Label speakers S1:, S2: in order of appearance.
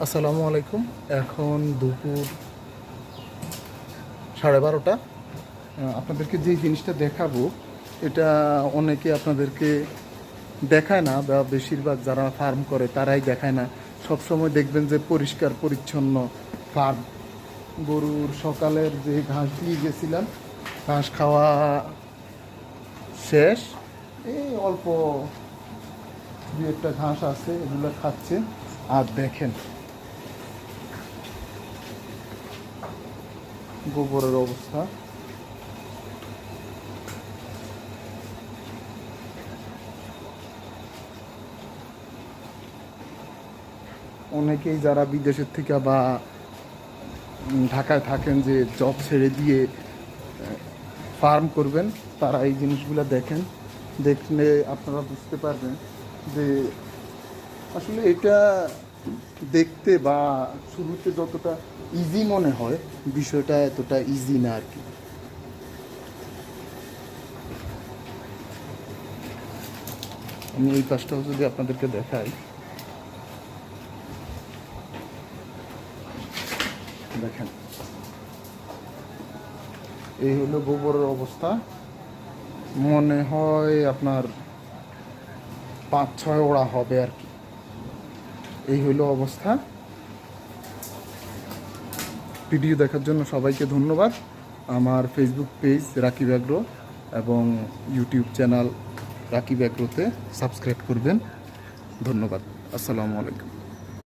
S1: আসসালামু আলাইকুম। এখন দুপুর 12:30। আপনাদেরকে যে জিনিসটা দেখাবো এটা অনেকে আপনাদেরকে দেখায় না, বা বেশিরভাগ যারা ফার্ম করে তারাই দেখায় না। সব সময় দেখবেন যে পরিষ্কার পরিচ্ছন্ন ফার্ম। গরুর সকালের যে ঘাস দিয়ে গেছিলাম, ঘাস খাওয়া শেষ। এই অল্প দু একটা ঘাস আছে, এগুলো খাচ্ছে। আর দেখেন গোবরের অবস্থা। অনেকেই যারা বিদেশের থেকে বা ঢাকায় থাকেন, যে জব ছেড়ে দিয়ে ফার্ম করবেন, তারা এই জিনিসগুলো দেখেন। দেখলে আপনারা বুঝতে পারবেন যে আসলে এটা দেখতে বা শুরুতে যতটা ইজি মনে হয়, বিষয়টা এতটা ইজি না আর কি। আমি এই পাশটাও যদি আপনাদেরকে দেখাই, দেখেন এই হলো গোবরের অবস্থা। মনে হয় আপনার 5-6 ওড়া হবে আর কি। এই হলো অবস্থা। ভিডিও দেখার জন্য সবাইকে ধন্যবাদ। আমার ফেসবুক পেজ রাকিব অ্যাগ্রো এবং ইউটিউব চ্যানেল রাকিব অ্যাগ্রোতে সাবস্ক্রাইব করবেন। ধন্যবাদ। আসসালামু আলাইকুম।